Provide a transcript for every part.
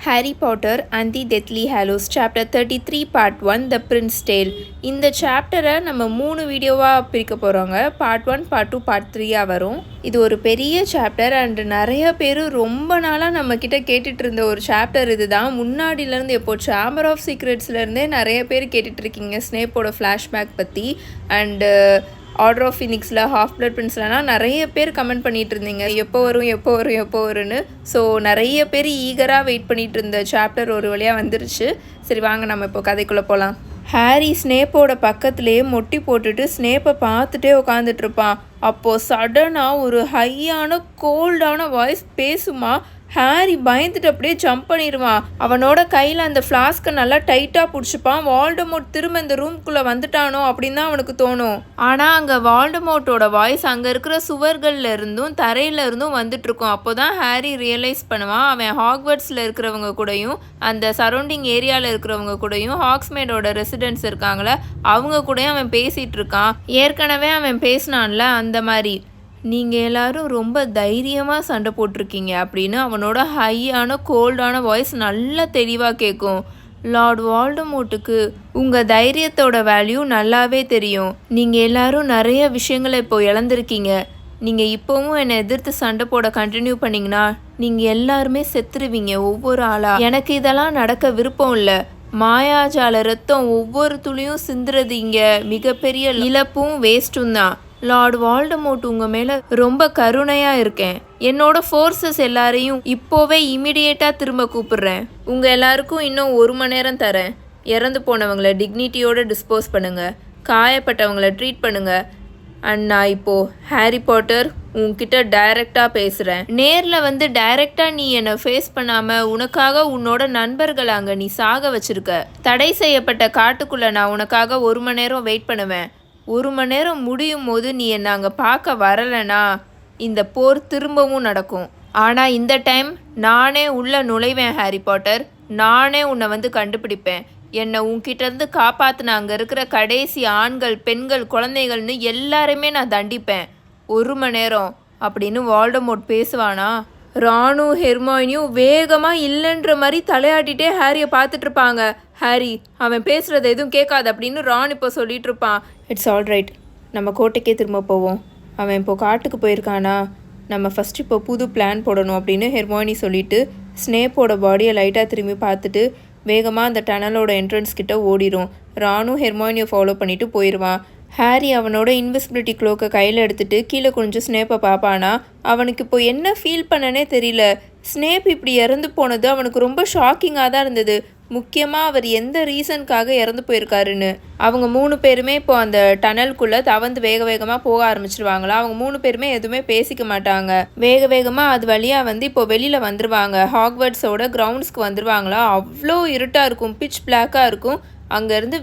Harry Potter and the Deathly Hallows chapter 33 part 1 the prince tale. இந்த சாப்டரை நம்ம 3 வீடியோவாக பிரிக்க போகிறோங்க. பார்ட் 1, பார்ட் 2, பார்ட் 3 வரும். இது ஒரு பெரிய சாப்டர் அண்ட் நிறைய பேர் ரொம்ப நாளாக நம்மக்கிட்ட கேட்டுட்டு இருந்த ஒரு சாப்டர் இது தான். முன்னாடியிலேருந்து எப்போ சாம்பர் ஆஃப் சீக்ரெட்ஸ்லேருந்தே நிறைய பேர் கேட்டுட்ருக்கீங்க ஸ்னேப்போட ஃப்ளாஷ்பேக் பற்றி. அண்டு ஆர்டர் ஆஃப் ஃபினிக்ஸில், ஹாஃப் பிளட் பிரின்ஸ்லலாம் நிறைய பேர் கமெண்ட் பண்ணிகிட்டு இருந்தீங்க எப்போ வரும்னு. ஸோ நிறைய பேர் ஈகராக வெயிட் பண்ணிகிட்டு இருந்த சாப்டர் ஒரு வழியாக வந்துருச்சு. சரி வாங்க நம்ம இப்போ கதைக்குள்ளே போகலாம். ஹாரி ஸ்னேப்போட பக்கத்துலேயே மொட்டி போட்டுட்டு ஸ்னேப்பை பார்த்துட்டே உட்காந்துட்ருப்பான். அப்போது சடனாக ஒரு ஹையான கோல்டான வாய்ஸ் பேசுமா. ஹாரி பயந்துட்டு அப்படியே ஜம்ப் பண்ணிடுவான். அவனோட கையில் அந்த ஃப்ளாஸ்கை நல்லா டைட்டாக பிடிச்சிப்பான். வால்டமோர்ட் திரும்ப இந்த ரூம்குள்ளே வந்துட்டானோ அப்படின்னு தான் அவனுக்கு தோணும். ஆனால் அங்கே வால்டமோர்ட்டோட வாய்ஸ் அங்கே இருக்கிற சுவர்கள்ல இருந்தும் தரையில இருந்தும் வந்துட்டுருக்கும். அப்போ தான் ஹாரி ரியலைஸ் பண்ணுவான் அவன் ஹாக்வர்ட்ஸில் இருக்கிறவங்க கூடயும் அந்த சரௌண்டிங் ஏரியாவில் இருக்கிறவங்க கூடயும் ஹாக்ஸ்மேடோட ரெசிடென்ட்ஸ் இருக்காங்களே அவங்க கூடயும் அவன் பேசிகிட்டு இருக்கான். ஏற்கனவே அவன் பேசினான்ல அந்த மாதிரி. நீங்கள் எல்லோரும் ரொம்ப தைரியமாக சண்டை போட்டிருக்கீங்க அப்படின்னு அவனோட ஹையான கோல்டான வாய்ஸ் நல்லா தெளிவாக கேட்கும். லார்ட் வால்டமோர்ட்டுக்கு உங்கள் தைரியத்தோட வேல்யூ நல்லாவே தெரியும். நீங்கள் எல்லோரும் நிறைய விஷயங்களை இப்போ இழந்திருக்கீங்க. நீங்கள் இப்போவும் என்னை எதிர்த்து சண்டை போட கண்டினியூ பண்ணிங்கன்னா நீங்கள் எல்லாருமே செத்துருவீங்க ஒவ்வொரு ஆளாக. எனக்கு இதெல்லாம் நடக்க விருப்பம் இல்லை. மாயாஜால ரத்தம் ஒவ்வொரு துளியும் சிந்துறது இங்கே மிகப்பெரிய இழப்பும் வேஸ்ட்டும் தான். லார்ட் வால்டமோர்ட் உங்கள் மேலே ரொம்ப கருணையாக இருக்கேன். என்னோட ஃபோர்ஸஸ் எல்லாரையும் இப்போவே இமிடியேட்டாக திரும்ப கூப்பிடுறேன். உங்கள் எல்லாருக்கும் இன்னும் 1 மணி நேரம் தரேன். இறந்து போனவங்களை டிக்னிட்டியோடு டிஸ்போஸ் பண்ணுங்கள். காயப்பட்டவங்களை ட்ரீட் பண்ணுங்கள். அண்ட் நான் இப்போது ஹாரி பாட்டர் உன்கிட்ட டைரெக்டாக பேசுகிறேன். நேரில் வந்து டைரெக்டாக நீ என்னை ஃபேஸ் பண்ணாமல் உனக்காக உன்னோட நண்பர்களை அங்கே நீ சாக வச்சுருக்க. தடை செய்யப்பட்ட காட்டுக்குள்ளே நான் உனக்காக 1 மணி நேரம் வெயிட் பண்ணுவேன். 1 மணி நேரம் முடியும் போது நீ என்னை அங்கே பார்க்க வரலைனா இந்த போர் திரும்பவும் நடக்கும். ஆனால் இந்த டைம் நானே உள்ளே நுழைவேன் ஹாரி பாட்டர். நானே உன்னை வந்து கண்டுபிடிப்பேன். என்னை உன்கிட்டேருந்து காப்பாற்றின அங்கே இருக்கிற கடைசி ஆண்கள், பெண்கள், குழந்தைகள்னு எல்லாருமே நான் தண்டிப்பேன். 1 மணி நேரம் அப்படின்னு வால்டமோர்ட் பேசுவானா. ராணு ஹெர்மாயினியும் வேகமாக இல்லைன்ற மாதிரி தலையாட்டிகிட்டே ஹாரியை பார்த்துட்ருப்பாங்க. ஹாரி அவன் பேசுகிறது எதுவும் கேட்காது அப்படின்னு ரான் இப்போ சொல்லிட்டு இருப்பான். இட்ஸ் ஆல் ரைட், நம்ம கோட்டைக்கே திரும்ப போவோம். அவன் இப்போ காட்டுக்கு போயிருக்கானா, நம்ம ஃபஸ்ட்டு இப்போ புது பிளான் போடணும் அப்படின்னு ஹெர்மாயினி சொல்லிவிட்டு ஸ்னேப்போட பாடியை லைட்டாக திரும்பி பார்த்துட்டு வேகமாக அந்த டனலோட என்ட்ரன்ஸ் கிட்ட ஓடிடும். ரானும் ஹெர்மாயினியை ஃபாலோ பண்ணிவிட்டு போயிடுவான். ஹாரி அவனோட இன்விசிபிலிட்டி க்ளோக்கை கையில் எடுத்துகிட்டு கீழே கொஞ்சம் ஸ்னேப்பை பார்ப்பானா. அவனுக்கு இப்போ என்ன ஃபீல் பண்ணனே தெரியல. ஸ்னேப் இப்படி இறந்து போனது அவனுக்கு ரொம்ப ஷாக்கிங்காக தான் இருந்தது. முக்கியமாக அவர் எந்த ரீசனுக்காக இறந்து போயிருக்காருன்னு. அவங்க 3 பேருமே இப்போ அந்த டனலுக்குள்ளே தவந்து வேகமாக போக ஆரம்பிச்சிருவாங்களா. அவங்க 3 பேருமே எதுவுமே பேசிக்க மாட்டாங்க. வேகமாக அது வழியாக வந்து இப்போ வெளியில் வந்துடுவாங்க. ஹாக்வர்ட்ஸோட கிரவுண்ட்ஸ்க்கு வந்துடுவாங்களா. அவ்வளோ இருட்டாக இருக்கும், பிட்ச் பிளாக்காக இருக்கும். அங்கேருந்து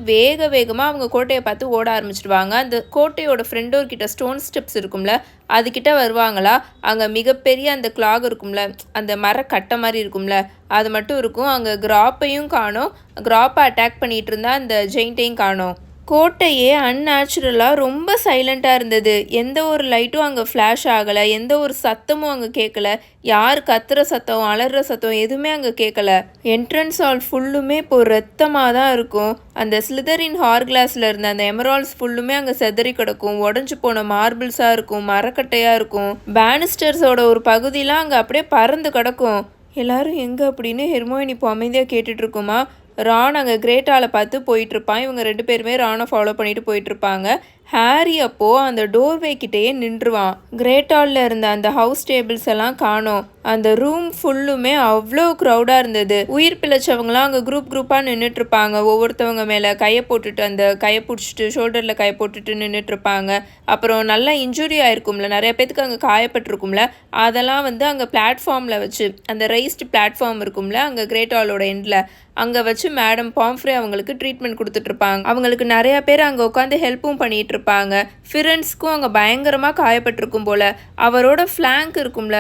வேகமாக அவங்க கோட்டையை பார்த்து ஓட ஆரம்பிச்சிடுவாங்க. அந்த கோட்டையோட ஃப்ரண்ட் டோர் கிட்ட ஸ்டோன் ஸ்டெப்ஸ் இருக்கும்ல, அதுக்கிட்ட வருவாங்களா. அங்கே மிகப்பெரிய அந்த கிளாக் இருக்கும்ல, அந்த மரக்கட்டை மாதிரி இருக்கும்ல, அது மட்டும் இருக்கும். அங்கே கிராப்பையும் காணோம். கிராப்பை அட்டாக் பண்ணிகிட்டு இருந்தால் அந்த ஜெயிண்ட்டையும் காணோம். கோட்டையே அன்நேச்சுரலாக ரொம்ப சைலண்ட்டாக இருந்தது. எந்த ஒரு லைட்டும் அங்கே ஃப்ளாஷ் ஆகலை. எந்த ஒரு சத்தமும் அங்கே கேட்கல. யார் கத்துற சத்தம், அலற சத்தம் எதுவுமே அங்கே கேட்கல. என்ட்ரன்ஸ் ஹால் ஃபுல்லுமே இப்போ ரத்தமாக தான் இருக்கும். அந்த ஸ்லிதரின் ஹார்கிளாஸில் இருந்த அந்த எமரால்ட்ஸ் ஃபுல்லுமே அங்கே செதறி கிடக்கும். உடஞ்சி போன மார்பிள்ஸாக இருக்கும், மரக்கட்டையாக இருக்கும். பேனிஸ்டர்ஸோட ஒரு பகுதியெலாம் அங்கே அப்படியே பறந்து கிடக்கும். எல்லாரும் எங்கே அப்படின்னு ஹெர்மாயினி இப்போ அமைதியாக கேட்டுட்ருக்குமா. ரான் அங்கே கிரேட்டாலை பார்த்து போயிட்டுருப்பான். இவங்க 2 பேருமே ரானை ஃபாலோ பண்ணிட்டு போயிட்டுருப்பாங்க. ஹாரி அப்போது அந்த டோர்வே கிட்டேயே நின்றுவான். கிரேட்டாலில் இருந்த அந்த ஹவுஸ் டேபிள்ஸ் எல்லாம் காணோம். அந்த ரூம் ஃபுல்லுமே அவ்வளோ க்ரௌடாக இருந்தது. உயிர் பிழைச்சவங்களாம் அங்கே குரூப்பாக நின்றுட்டுருப்பாங்க. ஒவ்வொருத்தவங்க மேலே கையை போட்டுட்டு அந்த கையை பிடிச்சிட்டு ஷோல்டரில் கையை போட்டுட்டு நின்றுட்டுருப்பாங்க. அப்புறம் நல்லா இன்ஜுரி ஆயிருக்கும்ல, நிறைய பேத்துக்கு அங்கே காயப்பட்டிருக்கும்ல, அதெல்லாம் வந்து அங்கே பிளாட்ஃபார்மில் வச்சு அந்த ரைஸ்டு பிளாட்ஃபார்ம் இருக்கும்ல அங்கே கிரேட்டாலோட எண்டில் அங்கே வச்சு மேடம் பாம்ஃப்ரே அவங்களுக்கு ட்ரீட்மெண்ட் கொடுத்துட்ருப்பாங்க. அவங்களுக்கு நிறையா பேர் அங்கே உட்காந்து ஹெல்ப்பும் பண்ணிகிட்டு இருப்பாங்க. ஃபிரன்ஸ்க்கும் அங்கே பயங்கரமாக காயப்பட்டிருக்கும் போல். அவரோட ஃப்ளாங்க் இருக்கும்ல,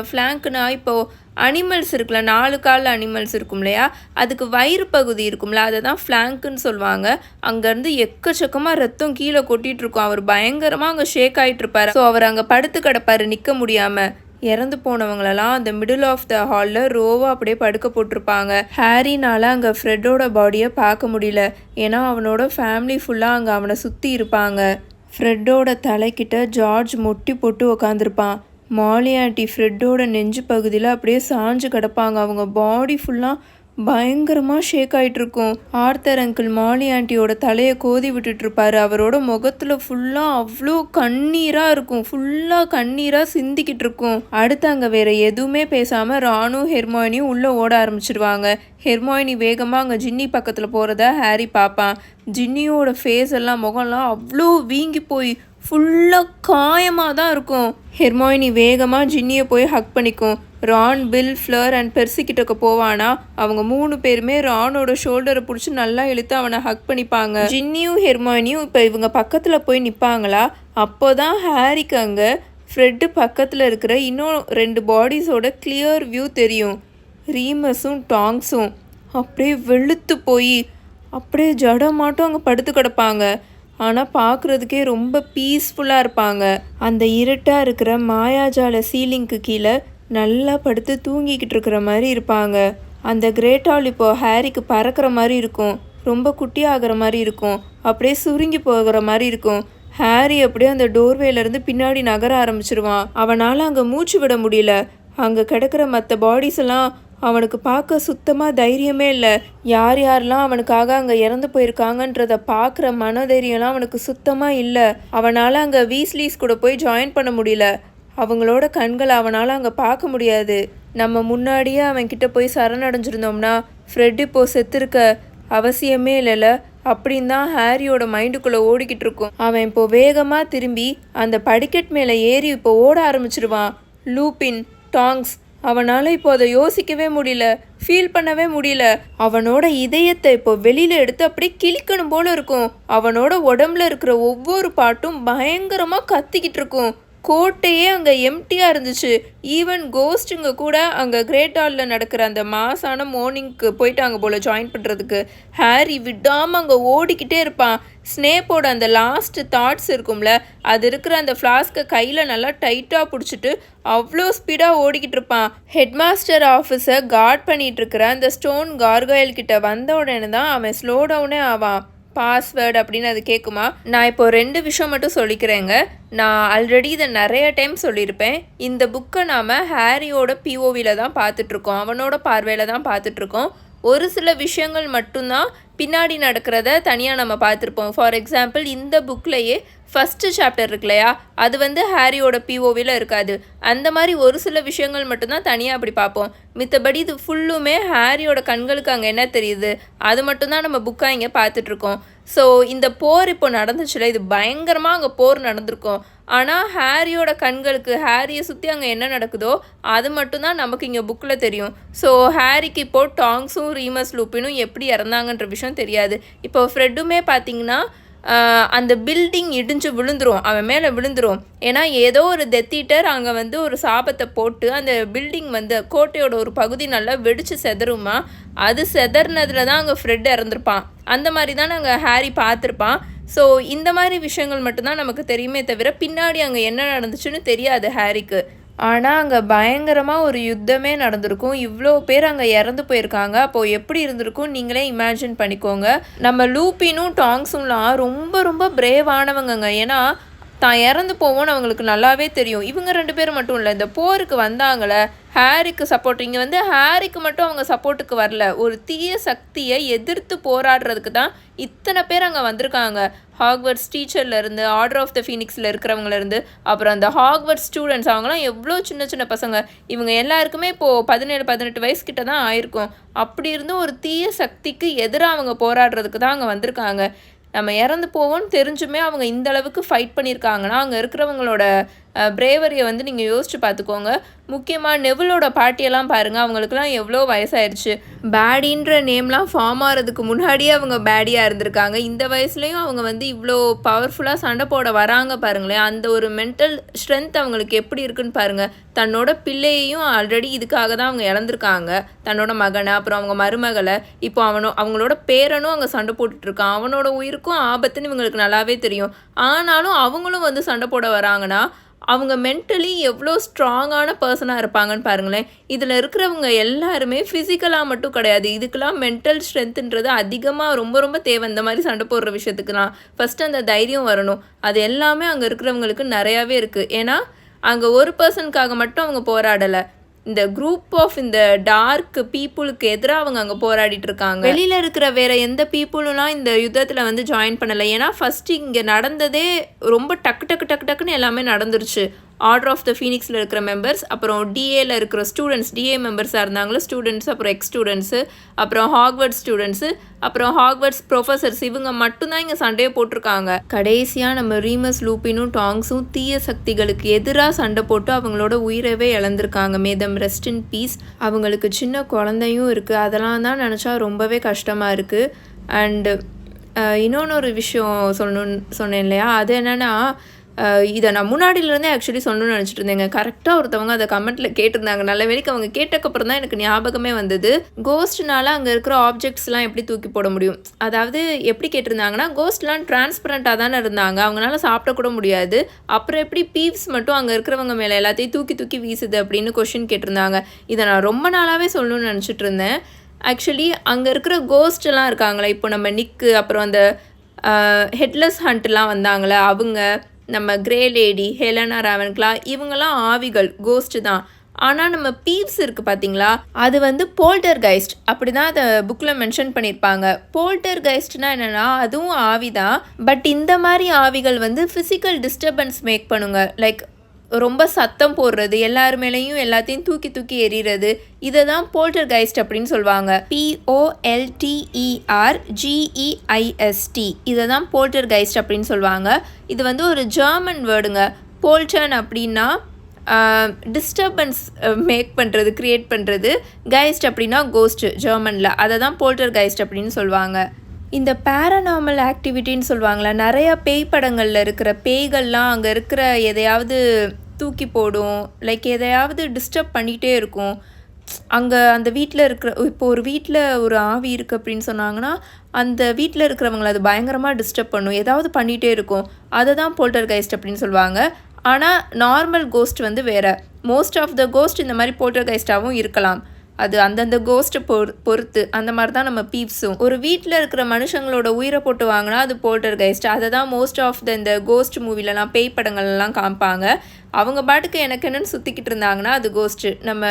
ஃப்ளாங்க்னா இப்போது அனிமல்ஸ் இருக்குல்ல, 4 கால் அனிமல்ஸ் இருக்கும் இல்லையா, அதுக்கு வயிறு பகுதி இருக்கும்ல, அதை தான் ஃப்ளாங்க்குன்னு சொல்லுவாங்க. அங்கேருந்து எக்கச்சக்கமாக ரத்தம் கீழே கொட்டிகிட்ருக்கும். அவர் பயங்கரமாக அங்கே ஷேக் ஆகிட்டு இருப்பார். ஸோ அவர் அங்கே படுத்து கிடப்பார் நிற்க முடியாமல். இறந்து போனவங்களெல்லாம் அந்த மிடில் ஆஃப் த ஹாலில் ரோவாக அப்படியே படுக்க போட்டிருப்பாங்க. ஹாரினால் அங்கே ஃப்ரெட்டோட பாடியை பார்க்க முடியல, ஏன்னா அவனோட ஃபேமிலி ஃபுல்லாக அங்கே அவனை சுற்றி இருப்பாங்க. ஃப்ரெட்டோட தலைக்கிட்ட ஜார்ஜ் மொட்டி போட்டு உக்காந்துருப்பான். மாலி ஆண்டி ஃப்ரெட்டோட நெஞ்சு பகுதியில் அப்படியே சாஞ்சு கிடப்பாங்க. அவங்க பாடி ஃபுல்லாக பயங்கரமாக ஷேக் ஆகிட்டுருக்கும். ஆர்த்தர் அங்கிள் மாலி ஆண்டியோட தலையை கோதி விட்டுட்ருப்பாரு. அவரோட முகத்தில் ஃபுல்லாக அவ்வளோ கண்ணீராக இருக்கும், ஃபுல்லாக கண்ணீராக சிந்திக்கிட்டு இருக்கும். அடுத்து அங்கே வேறு எதுவுமே பேசாமல் ராணும் ஹெர்மாயினியும் உள்ளே ஓட ஆரம்பிச்சிடுவாங்க. ஹெர்மாயினி வேகமாக அங்கே ஜின்னி பக்கத்தில் போகிறத ஹாரி பார்ப்பான். ஜின்னியோட ஃபேஸ் எல்லாம் முகம்லாம் அவ்வளோ வீங்கி போய் ஃபுல்லாக காயமாக தான் இருக்கும். ஹெர்மாயினி வேகமாக ஜின்னியை போய் ஹக் பண்ணிக்கும். ரான், பில், ஃப்ளர் அண்ட் பெர்சி கிட்டக்க போவானா அவங்க 3 பேருமே ரானோட ஷோல்டரை பிடிச்சி நல்லா இழுத்து அவனை ஹக் பண்ணிப்பாங்க. ஜின்னியும் ஹெர்மாயினியும் இப்போ இவங்க பக்கத்தில் போய் நிற்பாங்களா, அப்போ தான் ஹாரிக்கு அங்கே ஃப்ரெட்டு பக்கத்தில் இருக்கிற இன்னும் 2 பாடிஸோட கிளியர் வியூ தெரியும். ரீமஸும் டாங்ஸும் அப்படியே வெளுத்து போய் அப்படியே ஜடமாட்டும் அங்கே படுத்து கிடப்பாங்க. ஆனால் பார்க்குறதுக்கே ரொம்ப பீஸ்ஃபுல்லாக இருப்பாங்க. அந்த இருட்டாக இருக்கிற மாயாஜால சீலிங்க்கு கீழே நல்லா படுத்து தூங்கிக்கிட்டு இருக்கிற மாதிரி இருப்பாங்க. அந்த கிரேட் ஹால் இப்போ ஹாரிக்கு பறக்கிற மாதிரி இருக்கும், ரொம்ப குட்டியாகிற மாதிரி இருக்கும், அப்படியே சுருங்கி போகிற மாதிரி இருக்கும். ஹாரி அப்படியே அந்த டோர்வேலேருந்து பின்னாடி நகர ஆரம்பிச்சிருவான். அவனால் அங்கே மூச்சு விட முடியல. அங்கே கிடக்கிற மற்ற பாடிஸ் எல்லாம் அவனுக்கு பார்க்க சுத்தமாக தைரியமே இல்லை. யார் யாரெல்லாம் அவனுக்காக அங்கே இறந்து போயிருக்காங்கன்றத பார்க்குற மனதைரியம்லாம் அவனுக்கு சுத்தமாக இல்லை. அவனால் அங்கே வீஸ்லீஸ் கூட போய் ஜாயின் பண்ண முடியல. அவங்களோட கண்களை அவனால் அங்கே பார்க்க முடியாது. நம்ம முன்னாடியே அவன்கிட்ட போய் சரணடைஞ்சிருந்தோம்னா ஃப்ரெட் இப்போ செத்துருக்க அவசியமே இல்லைல்ல அப்படின்னு தான் ஹாரியோட மைண்டுக்குள்ளே ஓடிக்கிட்டு இருக்கும். அவன் இப்போ வேகமாக திரும்பி அந்த படிக்கட் மேலே ஏறி இப்போ ஓட ஆரம்பிச்சிருவான். லூபின், டாங்ஸ் அவனால் இப்போ அதை யோசிக்கவே முடியல, ஃபீல் பண்ணவே முடியல. அவனோட இதயத்தை இப்போ வெளியில் எடுத்து அப்படியே கிழிக்கணும் போல இருக்கும். அவனோட உடம்புல இருக்கிற ஒவ்வொரு பாட்டும் பயங்கரமாக கத்திக்கிட்டு இருக்கும். கோட்டையே அங்கே எம்டியாக இருந்துச்சு. ஈவன் கோஸ்ட்டுங்க கூட அங்கே கிரேட் ஹாலில் நடக்கிற அந்த மாசான மார்னிங்க்கு போயிட்டாங்க போல் ஜாயின் பண்ணுறதுக்கு. ஹாரி விடாமல் அங்கே ஓடிக்கிட்டே இருப்பான். ஸ்னேப்போட அந்த லாஸ்ட் தாட்ஸ் இருக்கும்ல, அது இருக்கிற அந்த ஃப்ளாஸ்கை கையில் நல்லா டைட்டாக பிடிச்சிட்டு அவ்வளோ ஸ்பீடாக ஓடிக்கிட்டு இருப்பான். ஹெட்மாஸ்டர் ஆஃபீஸை கார்ட் பண்ணிகிட்டு இருக்கிற அந்த ஸ்டோன் கார்காயில் கிட்ட வந்த உடனே தான் அவன் ஸ்லோ டவுனே ஆவான். பாஸ்வேர்டு அப்படின்னு அது கேட்குமா. நான் இப்போ 2 விஷயம் மட்டும் சொல்லிக்கிறேங்க. நான் ஆல்ரெடி இதை நிறைய டைம் சொல்லியிருப்பேன். இந்த புக்கை நாம் ஹாரியோட பிஓவியில் தான் பார்த்துட்ருக்கோம், அவனோட பார்வையில் தான் பார்த்துட்ருக்கோம். ஒரு சில விஷயங்கள் மட்டும்தான் பின்னாடி நடக்கிறத தனியாக நம்ம பார்த்துருப்போம். ஃபார் எக்ஸாம்பிள் இந்த புக்லேயே ஃபஸ்ட்டு சாப்டர் இருக்கு இல்லையா, அது வந்து ஹாரியோட பிஓவியில் இருக்காது. அந்த மாதிரி ஒரு சில விஷயங்கள் மட்டும்தான் தனியாக அப்படி பார்ப்போம். மித்தபடி இது ஃபுல்லுமே ஹாரியோட கண்களுக்கு அங்கே என்ன தெரியுது அது மட்டும்தான் நம்ம புக்காக இங்கே பார்த்துட்ருக்கோம். ஸோ இந்த போர் இப்போ நடந்துச்சுல, இது பயங்கரமாக அங்கே போர் நடந்திருக்கும். ஆனால் ஹாரியோட கண்களுக்கு ஹாரியை சுற்றி அங்கே என்ன நடக்குதோ அது மட்டும்தான் நமக்கு இங்கே புக்கில் தெரியும். ஸோ ஹாரிக்கு இப்போது டாங்ஸும் ரீமஸ் லூப்பினும் எப்படி இறந்தாங்கன்ற விஷயம் தெரியாது. இப்போ ஃப்ரெட்டுமே பார்த்திங்கன்னா அந்த பில்டிங் இடிஞ்சு விழுந்துரும், அவன் மேலே விழுந்துரும். ஏன்னா ஏதோ ஒரு டெத்தீட்டர் அங்கே வந்து ஒரு சாபத்தை போட்டு அந்த பில்டிங் வந்து கோட்டையோட ஒரு பகுதி நல்லா வெடிச்சு செதறுமா, அது செதறினதுல தான் அங்கே ஃப்ரெட் இறந்துருப்பான். அந்த மாதிரி தான் நாங்கள் ஹாரி பார்த்துருப்பான். ஸோ இந்த மாதிரி விஷயங்கள் மட்டும்தான் நமக்கு தெரியுமே தவிர பின்னாடி அங்கே என்ன நடந்துச்சுன்னு தெரியாது ஹாரிக்கு. ஆனால் அங்கே பயங்கரமாக ஒரு யுத்தமே நடந்திருக்கும். இவ்வளோ பேர் அங்கே இறந்து போயிருக்காங்க. அப்போது எப்படி இருந்திருக்கும் நீங்களே இமேஜின் பண்ணிக்கோங்க. நம்ம லூப்பினும் டாங்ஸும்லாம் ரொம்ப ரொம்ப பிரேவானவங்கங்க. ஏன்னா தான் இறந்து போவோன்னு அவங்களுக்கு நல்லாவே தெரியும். இவங்க 2 பேர் மட்டும் இல்லை, இந்த போருக்கு வந்தாங்களே ஹாரிக்கு சப்போர்ட், இங்கே வந்து ஹாரிக்கு மட்டும் அவங்க சப்போர்ட்டுக்கு வரல, ஒரு தீய சக்தியை எதிர்த்து போராடுறதுக்கு தான் இத்தனை பேர் அங்கே வந்திருக்காங்க. ஹாக்வர்ட்ஸ் டீச்சர்லேருந்து, ஆர்டர் ஆஃப் த ஃபீனிக்ஸில் இருக்கிறவங்கலேருந்து, அப்புறம் அந்த ஹாக்வர்ட்ஸ் ஸ்டூடெண்ட்ஸ், அவங்களாம் எவ்வளோ சின்ன சின்ன பசங்க. இவங்க எல்லாருக்குமே இப்போது 17-18 வயசுக்கிட்ட தான் ஆயிருக்கும். அப்படி இருந்தும் ஒரு தீய சக்திக்கு எதிராக அவங்க போராடுறதுக்கு தான் அங்கே வந்திருக்காங்க. நம்ம இறந்து போவோம்னு தெரிஞ்சுமே அவங்க இந்த அளவுக்கு ஃபைட் பண்ணியிருக்காங்கன்னா அங்கே இருக்கிறவங்களோட பிரேவரியை வந்து நீங்கள் யோசிச்சு பார்த்துக்கோங்க. முக்கியமாக நெவிலோட பாட்டியெல்லாம் பாருங்கள், அவங்களுக்குலாம் எவ்வளோ வயசாயிருச்சு. பேடின்ற நேம்லாம் ஃபார்ம் ஆகிறதுக்கு முன்னாடியே அவங்க பேடியாக இருந்திருக்காங்க. இந்த வயசுலேயும் அவங்க வந்து இவ்வளோ பவர்ஃபுல்லாக சண்டை போட வராங்க பாருங்களேன். அந்த ஒரு மென்டல் ஸ்ட்ரென்த் அவங்களுக்கு எப்படி இருக்குன்னு பாருங்கள். தன்னோட பிள்ளையையும் ஆல்ரெடி இதுக்காக தான் அவங்க இழந்திருக்காங்க, தன்னோட மகனை, அப்புறம் அவங்க மருமகளை. இப்போ அவங்களோட பேரனும் அங்கே சண்டை போட்டுட்ருக்கான். அவனோட உயிருக்கும் ஆபத்துன்னு இவங்களுக்கு நல்லாவே தெரியும். ஆனாலும் அவங்களும் வந்து சண்டை போட வராங்கன்னா அவங்க மென்டலி எவ்வளோ ஸ்ட்ராங்கான பர்சனாக இருப்பாங்கன்னு பாருங்களேன். இதில் இருக்கிறவங்க எல்லாருமே ஃபிசிக்கலாக மட்டும் கிடையாது, இதுக்கெல்லாம் மென்டல் ஸ்ட்ரென்த்துன்றது அதிகமாக ரொம்ப ரொம்ப தேவை. இந்த மாதிரி சண்டை போடுற விஷயத்துக்குலாம் ஃபஸ்ட்டு அந்த தைரியம் வரணும். அது எல்லாமே அங்கே இருக்கிறவங்களுக்கு நிறையாவே இருக்குது. ஏன்னா அங்கே ஒரு பர்சனுக்காக மட்டும் அவங்க போராடலை, இந்த குரூப் ஆஃப் இந்த டார்க் பீப்புளுக்கு எதிராக அவங்க அங்கே போராடிட்டு இருக்காங்க. வெளியில் இருக்கிற வேற எந்த பீப்புளும்லாம் இந்த யுத்தத்தில் வந்து ஜாயின் பண்ணலை. ஏன்னா ஃபஸ்ட்டு இங்கே நடந்ததே ரொம்ப டக்குன்னு எல்லாமே நடந்துருச்சு. ஆர்டர் ஆஃப் த ஃபீனிக்ஸில் இருக்கிற மெம்பர்ஸ், அப்புறம் டிஏல இருக்கிற ஸ்டூடெண்ட்ஸ், டிஏ மெம்பர்ஸாக இருந்தாங்களோ ஸ்டூடெண்ட்ஸ், அப்புறம் எக்ஸ் ஸ்டூடெண்ட்ஸு, அப்புறம் ஹாக்வர்ட்ஸ் ஸ்டூடெண்ட்ஸு, அப்புறம் ஹாக்வர்ட்ஸ் ப்ரொஃபஸர்ஸ், இவங்க மட்டும்தான் இங்கே சண்டையை போட்டிருக்காங்க. கடைசியாக நம்ம ரீமஸ் லூப்பினும் டாங்ஸும் தீய சக்திகளுக்கு எதிராக சண்டை போட்டு அவங்களோட உயிரவே இழந்திருக்காங்க. மேதம் ரெஸ்ட் இன் பீஸ். அவங்களுக்கு சின்ன குழந்தையும் இருக்குது. அதெல்லாம் தான் நினச்சா ரொம்பவே கஷ்டமாக இருக்குது. அண்டு இன்னொன்று ஒரு விஷயம் சொன்னேன் இல்லையா, அது என்னென்னா இதை நான் முன்னாடியிலேருந்தே ஆக்சுவலி சொல்லணும்னு நினச்சிட்டு இருந்தேங்க. கரெக்டாக ஒருத்தவங்க அதை கமெண்ட்டில் கேட்டிருந்தாங்க. நல்ல வேலைக்கு அவங்க கேட்டக்கப்புறம் தான் எனக்கு ஞாபகமே வந்தது. கோஸ்ட்னால அங்கே இருக்கிற ஆப்ஜெக்ட்ஸ்லாம் எப்படி தூக்கி போட முடியும், அதாவது எப்படி கேட்டிருந்தாங்கன்னா, கோஸ்ட்லாம் டிரான்ஸ்பரண்ட்டாக தானே இருந்தாங்க, அவங்களால சாப்பிடக்கூட முடியாது, அப்புறம் எப்படி பீவ்ஸ் மட்டும் அங்கே இருக்கிறவங்க மேலே எல்லாத்தையும் தூக்கி வீசுது அப்படின்னு கொஷின் கேட்டிருந்தாங்க. இதை நான் ரொம்ப நாளாகவே சொல்லணும்னு நினச்சிட்டு இருந்தேன். ஆக்சுவலி அங்கே இருக்கிற கோஸ்ட்லாம் இருக்காங்களே, இப்போ நம்ம நிக்கு, அப்புறம் அந்த ஹெட்லெஸ் ஹண்ட்லாம் வந்தாங்களே அவங்க, நம்ம கிரே லேடி, ஹெலனா ராவன்க்ளா, இவங்கெல்லாம் ஆவிகள், கோஸ்ட்டு தான். ஆனால் நம்ம பீவ்ஸ் இருக்குது பார்த்தீங்களா, அது வந்து போல்டர்கைஸ்ட், அப்படி தான் அதை புக்கில் மென்ஷன் பண்ணியிருப்பாங்க. போல்டர்கைஸ்ட்னா என்னென்னா அதுவும் ஆவி தான், பட் இந்த மாதிரி ஆவிகள் வந்து ஃபிசிக்கல் டிஸ்டர்பன்ஸ் மேக் பண்ணுங்க. லைக் ரொம்ப சத்தம் போடுறது, எல்லார் மேலேயும் எல்லாத்தையும் தூக்கி எறிகிறது, இதை தான் போல்டர்கைஸ்ட் அப்படின்னு சொல்லுவாங்க. POLTERGEIST, இதை தான் போல்டர்கைஸ்ட் அப்படின்னு சொல்லுவாங்க. இது வந்து ஒரு ஜெர்மன் வேர்டுங்க. போல்டன் அப்படின்னா டிஸ்டர்பன்ஸ் மேக் பண்ணுறது, க்ரியேட் பண்ணுறது. கைஸ்ட் அப்படின்னா கோஸ்ட்டு ஜெர்மனில், அதை தான் போல்டர்கைஸ்ட் அப்படின்னு சொல்லுவாங்க. இந்த பேரநார்மல் ஆக்டிவிட்டின்னு சொல்லுவாங்களே, நிறையா பேய் படங்களில் இருக்கிற பேய்கள்லாம் அங்கே இருக்கிற எதையாவது தூக்கி போடும், லைக் எதையாவது டிஸ்டர்ப் பண்ணிகிட்டே இருக்கும். அங்கே அந்த வீட்டில் இருக்கிற, இப்போ ஒரு வீட்டில் ஒரு ஆவி இருக்குது அப்படின்னு சொன்னாங்கன்னா அந்த வீட்டில் இருக்கிறவங்களை அது பயங்கரமாக டிஸ்டர்ப் பண்ணும், ஏதாவது பண்ணிகிட்டே இருக்கும். அதை தான் போல்டர்கைஸ்ட் அப்படின்னு சொல்லுவாங்க. ஆனால் நார்மல் கோஸ்ட் வந்து வேறு. மோஸ்ட் ஆஃப் த கோஸ்ட் இந்த மாதிரி போல்டர்கைஸ்டாகவும் இருக்கலாம். அது அந்தந்த கோஸ்ட்டை பொறுத்து. அந்த மாதிரி தான் நம்ம பீவ்ஸும். ஒரு வீட்டில் இருக்கிற மனுஷங்களோட உயிரை போட்டு வாங்கினா அது போல்டர்கைஸ்ட். அதை தான் மோஸ்ட் ஆஃப் இந்த கோஸ்ட் மூவிலலாம், பேய் படங்கள்லாம் காமிப்பாங்க. அவங்க பாட்டுக்கு எனக்கு என்னென்னு சுற்றிக்கிட்டு இருந்தாங்கன்னா அது கோஸ்ட்டு. நம்ம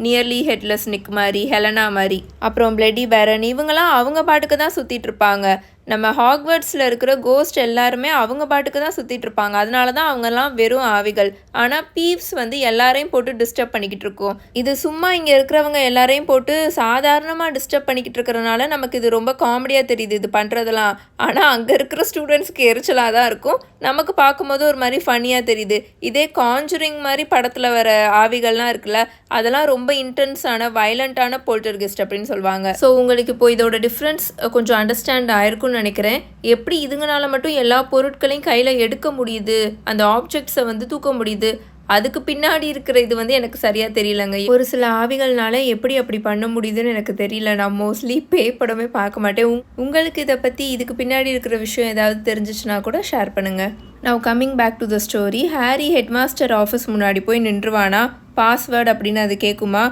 நியர்லி ஹெட்லெஸ் நிக் மாதிரி, ஹெலனா மாதிரி, அப்புறம் பிளடி பேரன், இவங்கெல்லாம் அவங்க பாட்டுக்கு தான் சுற்றிட்டு இருப்பாங்க. நம்ம ஹாக்வர்ட்ஸில் இருக்கிற கோஸ்ட் எல்லாருமே அவங்க பாட்டுக்கு தான் சுற்றிட்டு இருப்பாங்க. அதனால தான் அவங்கெல்லாம் வெறும் ஆவிகள். ஆனால் பீவ்ஸ் வந்து எல்லாரையும் போட்டு டிஸ்டர்ப் பண்ணிக்கிட்டு இருக்கோம். இது சும்மா இங்கே இருக்கிறவங்க எல்லாரையும் போட்டு சாதாரணமாக டிஸ்டர்ப் பண்ணிக்கிட்டு இருக்கிறனால நமக்கு இது ரொம்ப காமெடியாக தெரியுது இது பண்ணுறதெல்லாம். ஆனால் அங்கே இருக்கிற ஸ்டூடெண்ட்ஸ்க்கு எரிச்சலாக தான் இருக்கும், நமக்கு பார்க்கும்போது ஒரு மாதிரி ஃபன்னியாக தெரியுது. இதே கான்ஜுரிங் மாதிரி படத்தில் வர ஆவிகள்லாம் இருக்குல்ல, அதெல்லாம் ரொம்ப இன்டென்ஸான வயலண்ட்டான போல்டர்கெஸ்ட் அப்படின்னு சொல்லுவாங்க. ஸோ உங்களுக்கு இப்போ இதோட டிஃப்ரென்ஸ் கொஞ்சம் அண்டர்ஸ்டாண்ட் ஆயிருக்கும்னு நினைக்கிறேன். எப்படி இதுங்கனால மட்டும் எல்லா பொருட்களையும் கையில் எடுக்க முடியுது, அந்த ஆப்ஜெக்ட்ஸை வந்து தூக்க முடியுது, அதுக்கு பின்னாடி இருக்கிற இது வந்து எனக்கு சரியாக தெரியலங்க. ஒரு சில ஆவிகள்னால எப்படி அப்படி பண்ண முடியுதுன்னு எனக்கு தெரியல. நான் மோஸ்ட்லி பேய் படமே பார்க்க மாட்டேன். உங்களுக்கு இதை பற்றி, இதுக்கு பின்னாடி இருக்கிற விஷயம் ஏதாவது தெரிஞ்சிச்சுன்னா கூட ஷேர் பண்ணுங்கள். Now coming back to the story. Harry headmaster office முன்னாடி போய் நின்றுவானா. பாஸ்வேர்டு அப்படின்னு அது கேட்குமா.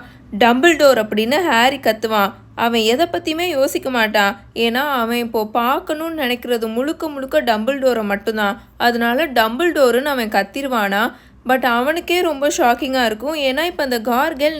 டம்பிள்டோர் அப்படின்னு ஹாரி கத்துவான். அவன் எதை பற்றியுமே யோசிக்க மாட்டான். ஏன்னா அவன் இப்போது பார்க்கணுன்னு நினைக்கிறது முழுக்க டம்பிள்டோரை மட்டும்தான். அதனால டம்பிள்டோருன்னு அவன் கத்திருவானா. பட் அவனுக்கே ரொம்ப ஷாக்கிங்காக இருக்கும். ஏன்னா இப்போ அந்த கார்கெல்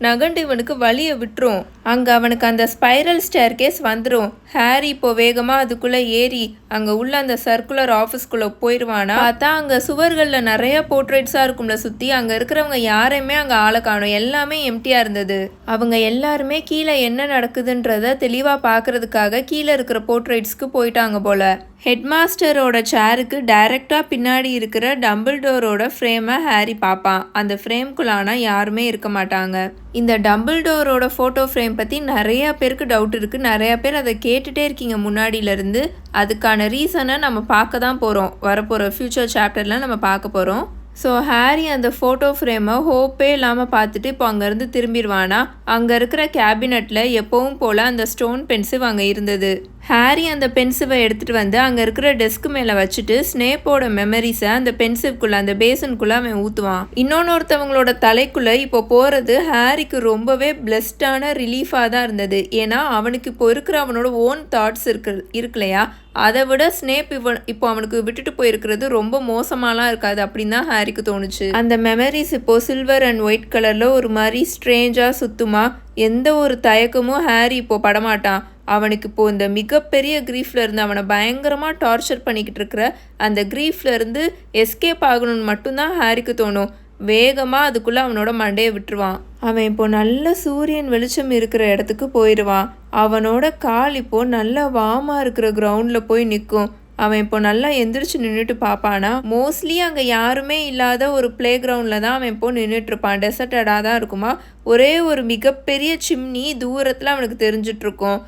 நகண்டு இவனுக்கு வலியை விட்டுரும். அங்கே அவனுக்கு அந்த ஸ்பைரல் ஸ்டேர் கேஸ் வந்துடும். ஹாரி இப்போ வேகமாக அதுக்குள்ளே ஏறி அங்கே உள்ள அந்த சர்க்குலர் ஆஃபீஸ்க்குள்ளே போயிடுவானா. பார்த்தா அங்கே சுவர்களில் நிறைய போர்ட்ரேட்ஸாக இருக்கும்ல சுற்றி. அங்கே இருக்கிறவங்க யாரையுமே அங்கே ஆளை காணும், எல்லாமே எம்டியாக இருந்தது. அவங்க எல்லாருமே கீழே என்ன நடக்குதுன்றத தெளிவாக பார்க்குறதுக்காக கீழே இருக்கிற போர்ட்ரேட்ஸ்க்கு போயிட்டாங்க போல். ஹெட்மாஸ்டரோட சேருக்கு டைரெக்டாக பின்னாடி இருக்கிற டம்பிள்டோரோட ஃப்ரேமை ஹாரி பார்ப்பான். அந்த ஃப்ரேம்குள்ளானா யாருமே இருக்க மாட்டாங்க. இந்த டம்பிள்டோரோட ஃபோட்டோ ஃப்ரேம் பற்றி நிறையா பேருக்கு டவுட் இருக்குது. நிறையா பேர் அதை கேட்டுகிட்டே இருக்கீங்க முன்னாடியிலேருந்து. அதுக்கான ரீசனை நம்ம பார்க்க தான் போகிறோம். வரப்போகிற ஃப்யூச்சர் சாப்டரில் நம்ம பார்க்க போகிறோம். ஸோ ஹாரி அந்த ஃபோட்டோ ஃப்ரேமை ஹோப்பே இல்லாமல் பார்த்துட்டு இப்போ அங்கேருந்து திரும்பிடுவானா. அங்கே இருக்கிற கேபினட்டில் எப்பவும் போல் அந்த ஸ்டோன் பென்சில் அங்கே இருந்தது. ஹாரி அந்த பென்சிலை எடுத்துகிட்டு வந்து அங்கே இருக்கிற டெஸ்க் மேலே வச்சுட்டு ஸ்னேப்போட மெமரிஸை அந்த பென்சிலுக்குள்ளே அந்த பேசனுக்குள்ளே அவன் ஊற்றுவான். இன்னொருத்தவங்களோட தலைக்குள்ளே இப்போ போகிறது ஹாரிக்கு ரொம்பவே பிளெஸ்டான ரிலீஃபாக தான் இருந்தது. ஏன்னா அவனுக்கு இப்போ இருக்கிற அவனோட ஓன் தாட்ஸ் இருக்குல்லையா, அதை விட ஸ்னேப் இப்போ அவனுக்கு விட்டுட்டு போயிருக்கிறது ரொம்ப மோசமாலாம் இருக்காது அப்படின்னு தான் ஹாரிக்கு தோணுச்சு. அந்த மெமரிஸ் இப்போ சில்வர் அண்ட் ஒயிட் கலரில் ஒரு மாதிரி ஸ்ட்ரேஞ்சாக சுத்துமா. எந்த ஒரு தயக்கமும் ஹாரி இப்போ படமாட்டான். அவனுக்கு இப்போது இந்த மிகப்பெரிய க்ரீஃபில் இருந்து அவனை பயங்கரமாக டார்ச்சர் பண்ணிக்கிட்டு இருக்கிற அந்த க்ரீஃபில் இருந்து எஸ்கேப் ஆகணும்னு மட்டும்தான் ஹாரிக்கு தோணும். வேகமாக அதுக்குள்ளே அவனோட மண்டையை விட்டுருவான். அவன் இப்போ நல்ல சூரியன் வெளிச்சம் இருக்கிற இடத்துக்கு போயிடுவான். அவனோட கால் இப்போது நல்ல வாமாக இருக்கிற கிரவுண்டில் போய் நிற்கும். அவன் இப்போ நல்லா எந்திரிச்சு நின்றுட்டு பார்ப்பானா, மோஸ்ட்லி அங்கே யாருமே இல்லாத ஒரு பிளே கிரவுண்டில் தான் அவன் இப்போ நின்றுட்டுருப்பான். டெசர்டடாக தான் இருக்குமா. ஒரே ஒரு மிகப்பெரிய சிம்னி தூரத்தில் அவனுக்கு தெரிஞ்சிட்ருக்கும்.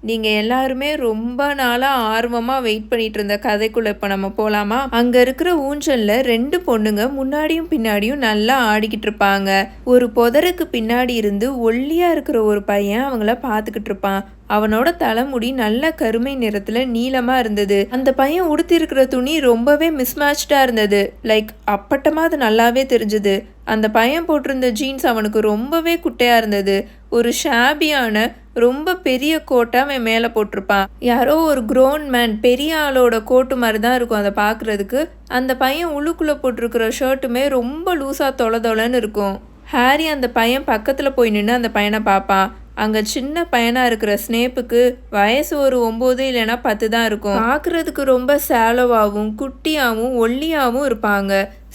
நீங்கள் எல்லாருமே ரொம்ப நாளாக ஆர்வமாக வெயிட் பண்ணிகிட்டு இருந்த கதைக்குள்ளே இப்போ நம்ம போகலாமா? அங்கே இருக்கிற ஊஞ்சலில் 2 பொண்ணுங்க முன்னாடியும் பின்னாடியும் நல்லா ஆடிக்கிட்டு இருப்பாங்க. ஒரு புதருக்கு பின்னாடி இருந்து ஒல்லியாக இருக்கிற ஒரு பையன் அவங்கள பார்த்துக்கிட்டு இருப்பான். அவனோட தலைமுடி நல்ல கருமை நிறத்தில் நீளமாக இருந்தது. அந்த பையன் உடுத்திருக்கிற துணி ரொம்பவே மிஸ்மேட்ச்டாக இருந்தது. லைக் அப்பட்டமாக அது நல்லாவே தெரிஞ்சுது. அந்த பையன் போட்டிருந்த ஜீன்ஸ் அவனுக்கு ரொம்பவே குட்டையாக இருந்தது. ஒரு ஷாபியான ரொம்ப பெரிய கோட்டை அவன் மேலே போட்டிருப்பான். யாரோ ஒரு க்ரோன் மேன், பெரிய ஆளோட கோட்டு மாதிரி தான் இருக்கும் அதை பார்க்குறதுக்கு. அந்த பையன் உள்ளுக்குள்ளே போட்டிருக்கிற ஷர்ட்டுமே ரொம்ப லூஸாக தொலைன்னு இருக்கும். ஹாரி அந்த பையன் பக்கத்தில் போய் நின்று அந்த பையனை பார்ப்பான். அங்கே சின்ன பையனாக இருக்கிற ஸ்னேப்புக்கு வயசு ஒரு 9 இல்லைன்னா 10 தான் இருக்கும். பார்க்குறதுக்கு ரொம்ப சேலோவாகவும் குட்டியாகவும் ஒல்லியாகவும் இருப்பாங்க.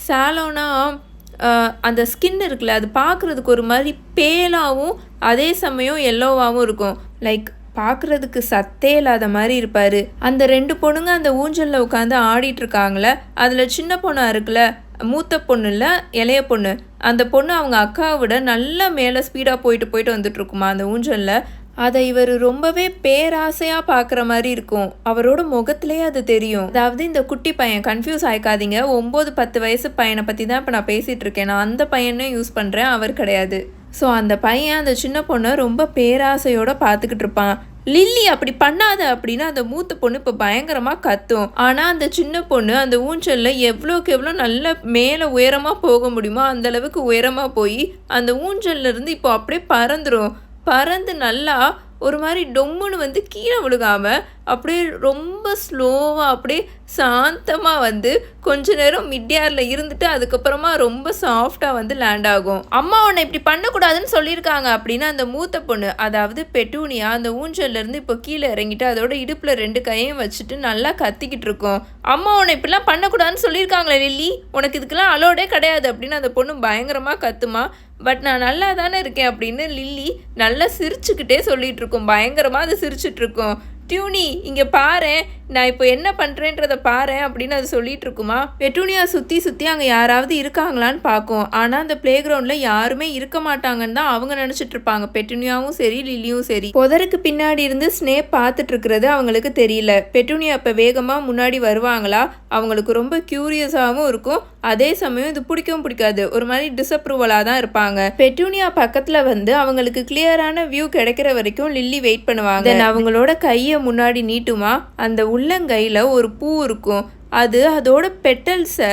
சேலோனா அந்த ஸ்கின் இருக்குல்ல, அது பார்க்குறதுக்கு ஒரு மாதிரி பேலாகவும் அதே சமயம் எல்லோவாகவும் இருக்கும். லைக் பார்க்குறதுக்கு சத்தே இல்லாத மாதிரி இருப்பார். அந்த 2 பொண்ணுங்க அந்த ஊஞ்சலில் உட்காந்து ஆடிட்டுருக்காங்களே, அதில் சின்ன பொண்ணாக இருக்குல்ல, மூத்த பொண்ணு இல்லை இளைய பொண்ணு, அந்த பொண்ணு அவங்க அக்காவை விட நல்லா மேலே ஸ்பீடாக போயிட்டு வந்துட்டுருக்குமா அந்த ஊஞ்சலில். அதை இவர் ரொம்பவே பேராசையாக பார்க்குற மாதிரி இருக்கும். அவரோட முகத்திலே அது தெரியும். அதாவது இந்த குட்டி பையன், கன்ஃபியூஸ் ஆகிக்காதீங்க, 9-10 வயசு பையனை பற்றி தான் இப்போ நான் பேசிகிட்டு இருக்கேன். நான் அந்த பையனே யூஸ் பண்ணுறேன், அவர் கிடையாது. ஸோ அந்த பையன் அந்த சின்ன பொண்ணை ரொம்ப பேராசையோடு பார்த்துக்கிட்டு இருப்பான். லில்லி அப்படி பண்ணாத அப்படின்னு அந்த மூத்த பொண்ணு இப்போ பயங்கரமாக கத்தும். ஆனால் அந்த சின்ன பொண்ணு அந்த ஊஞ்சலில் எவ்வளோக்கு எவ்வளோ நல்ல மேலே உயரமாக போக முடியுமோ அந்தளவுக்கு உயரமாக போய் அந்த ஊஞ்சல்லேருந்து இப்போ அப்படியே பறந்து நல்லா ஒரு மாதிரி டொம்முன்னு வந்து கீழே விழுகாமல் அப்படியே ரொம்ப ஸ்லோவாக அப்படியே சாந்தமாக வந்து கொஞ்ச நேரம் மிட்யாரில் இருந்துட்டு அதுக்கப்புறமா ரொம்ப சாஃப்டாக வந்து லேண்ட் ஆகும். அம்மா உன்னை இப்படி பண்ணக்கூடாதுன்னு சொல்லியிருக்காங்க அப்படின்னு அந்த மூத்த பொண்ணு, அதாவது பெட்டூனியா, அந்த ஊஞ்சல்லேருந்து இப்போ கீழே இறங்கிட்டு அதோட இடுப்பில் 2 கையும் வச்சுட்டு நல்லா கத்திக்கிட்டு இருக்கும். அம்மா உன்னை இப்படிலாம் பண்ணக்கூடாதுன்னு சொல்லியிருக்காங்களே லில்லி, உனக்கு இதுக்கெல்லாம் அலோடே கிடையாது அப்படின்னு அந்த பொண்ணு பயங்கரமாக கத்துமா. பட் நான் நல்லா தானே இருக்கேன் அப்படின்னு லில்லி நல்லா சிரிச்சுக்கிட்டே சொல்லிட்டு இருக்கோம். பயங்கரமாக அது சிரிச்சிட்டு இருக்கோம். டியூனி இங்கே பாரேன், நான் இப்போ என்ன பண்ணுறேன்றதை பாரேன் அப்படின்னு அது சொல்லிட்டு இருக்குமா. பெட்டூனியா சுற்றி அங்கே யாராவது இருக்காங்களான்னு பார்க்கும். ஆனால் அந்த பிளே கிரவுண்டில் யாருமே இருக்க மாட்டாங்கன்னு தான் அவங்க நினச்சிட்டு இருப்பாங்க. பெட்டூனியாவும் சரி லில்லியும் சரி. புதருக்கு பின்னாடி இருந்து ஸ்னேப் பார்த்துட்டு இருக்கிறது அவங்களுக்கு தெரியல. பெட்டூனியா இப்போ வேகமாக முன்னாடி வருவாங்களா, அவங்களுக்கு ரொம்ப க்யூரியஸாகவும் இருக்கும். அதே சமயம் இது பிடிக்கவும் பிடிக்காது, ஒரு மாதிரி டிஸ்அப்ரூவலாக தான் இருப்பாங்க. பெட்டூனியா பக்கத்தில் வந்து அவங்களுக்கு கிளியரான வியூ கிடைக்கிற வரைக்கும் லில்லி வெயிட் பண்ணுவாங்க. தென் அவங்களோட கையை முன்னாடி நீட்டுமா, அந்த உள்ளங்கையில் ஒரு பூ இருக்கும். அது அதோட பெட்டல்ஸை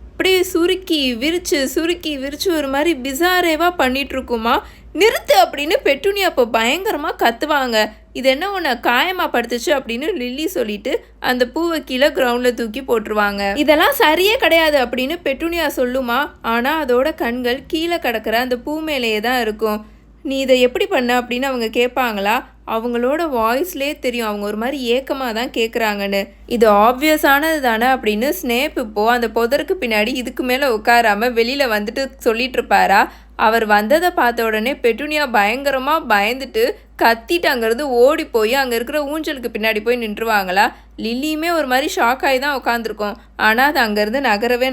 அப்படியே சுருக்கி விரிச்சு ஒரு மாதிரி பிசாரேவாக பண்ணிட்டு இருக்குமா. நிறுத்து அப்படின்னு பெட்டூனியா அப்போ பயங்கரமாக கத்துவாங்க. இது என்ன உன்னை காயமாக படுத்துச்சு அப்படின்னு லில்லி சொல்லிட்டு அந்த பூவை கீழே கிரவுண்டில் தூக்கி போட்டுருவாங்க. இதெல்லாம் சரியே கிடையாது அப்படின்னு பெட்டூனியா சொல்லுமா. ஆனால் அதோட கண்கள் கீழே கிடக்கிற அந்த பூ மேலேயே தான் இருக்கும். நீ இதை எப்படி பண்ண அப்படின்னு அவங்க கேட்பாங்களா. அவங்களோட வாய்ஸ்லேயே தெரியும் அவங்க ஒரு மாதிரி ஏக்கமாக தான் கேட்குறாங்கன்னு. இது ஆப்வியஸானது தானே அப்படின்னு ஸ்னேப் இப்போது அந்த புதருக்கு பின்னாடி இதுக்கு மேலே உட்காராமல் வெளியில் வந்துட்டு சொல்லிட்டு இருப்பாரா. அவர் வந்ததை பார்த்த உடனே பெட்டூனியா பயங்கரமாக பயந்துட்டு கத்திட்டு அங்கேருந்து ஓடி போய் அங்கே இருக்கிற ஊஞ்சலுக்கு பின்னாடி போய் நின்றுவாங்களா. லில்லியுமே ஒரு மாதிரி ஷாக் ஆகி தான் உட்காந்துருக்கோம். ஆனால் அது அங்கேருந்து